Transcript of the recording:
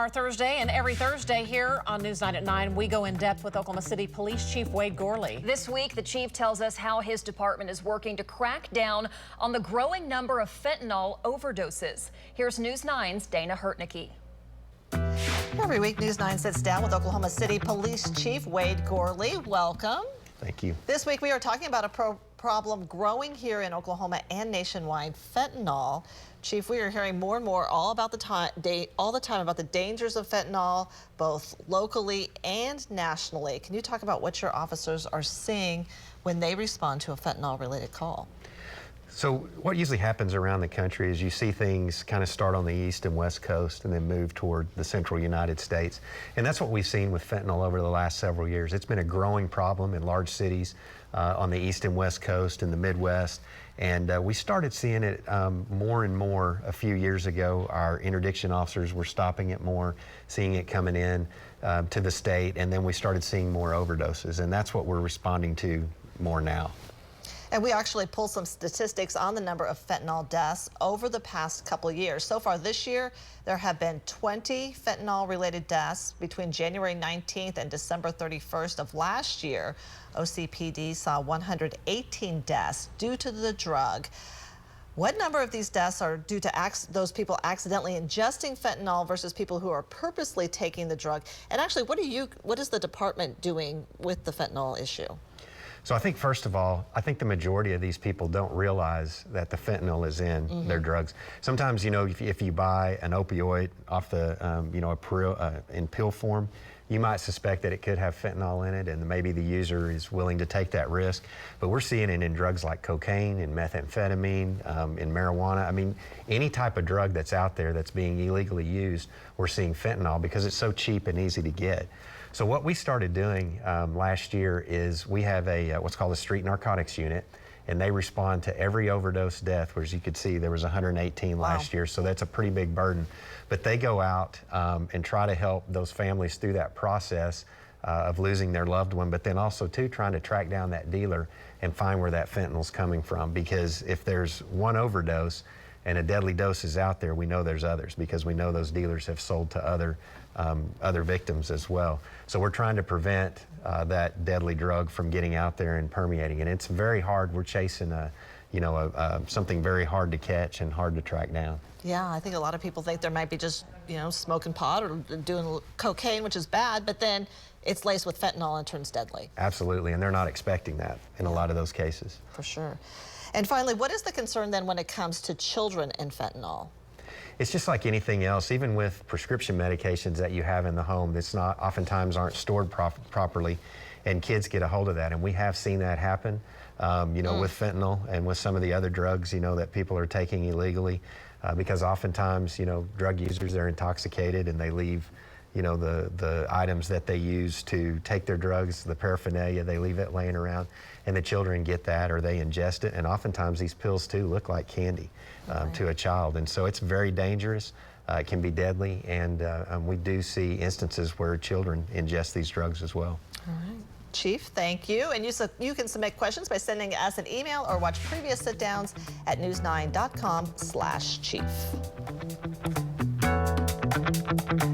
our Thursday, and every Thursday here on News 9 at 9, we go in depth with Oklahoma City Police Chief Wade Gourley. This week, the chief tells us how his department is working to crack down on the growing number of fentanyl overdoses. Here's News 9's Dana Hurtnicki. Every week, News 9 sits down with Oklahoma City Police Chief Wade Gourley. Welcome. Thank you. This week, we are talking about a problem growing here in Oklahoma and nationwide, fentanyl. Chief, we are hearing more and more all the time about the dangers of fentanyl, both locally and nationally. Can you talk about what your officers are seeing when they respond to a fentanyl-related call? So what usually happens around the country is you see things kind of start on the east and west coast and then move toward the central United States. And that's what we've seen with fentanyl over the last several years. It's been a growing problem in large cities on the east and west coast and the Midwest. And we started seeing it more and more a few years ago. Our interdiction officers were stopping it more, seeing it coming in to the state, and then we started seeing more overdoses. And that's what we're responding to more now. And we actually pulled some statistics on the number of fentanyl deaths over the past couple years. So far this year, there have been 20 fentanyl-related deaths between January 19th and December 31st of last year. OCPD saw 118 deaths due to the drug. What number of these deaths are due to those people accidentally ingesting fentanyl versus people who are purposely taking the drug? And actually, what is the department doing with the fentanyl issue? So I think, first of all, I think the majority of these people don't realize that the fentanyl is in their drugs. Sometimes, you know, if you buy an opioid off the, in pill form, you might suspect that it could have fentanyl in it, and maybe the user is willing to take that risk. But we're seeing it in drugs like cocaine, in methamphetamine, in marijuana. I mean, any type of drug that's out there that's being illegally used, we're seeing fentanyl because it's so cheap and easy to get. So what we started doing last year is we have a what's called a street narcotics unit, and they respond to every overdose death, where as you could see, there was 118 last year, so that's a pretty big burden. But they go out and try to help those families through that process of losing their loved one, but then also too trying to track down that dealer and find where that fentanyl's coming from, because if there's one overdose and a deadly dose is out there, we know there's others, because we know those dealers have sold to other victims as well. So we're trying to prevent that deadly drug from getting out there and permeating. And it's very hard. We're chasing something very hard to catch and hard to track down. Yeah, I think a lot of people think there might be just, smoking pot or doing cocaine, which is bad, but then it's laced with fentanyl and turns deadly. Absolutely, and they're not expecting that in a lot of those cases. For sure. And finally, what is the concern then when it comes to children and fentanyl? It's just like anything else, even with prescription medications that you have in the home, that's oftentimes aren't stored properly, and kids get a hold of that. And we have seen that happen, with fentanyl and with some of the other drugs, that people are taking illegally, because oftentimes, drug users, they're intoxicated and they leave, the items that they use to take their drugs, the paraphernalia, they leave it laying around, and the children get that or they ingest it. And oftentimes these pills too look like candy to a child, and so it's very dangerous. It can be deadly, and we do see instances where children ingest these drugs as well. All right. Chief, thank you. And you can submit questions by sending us an email or watch previous sit-downs at news9.com/chief.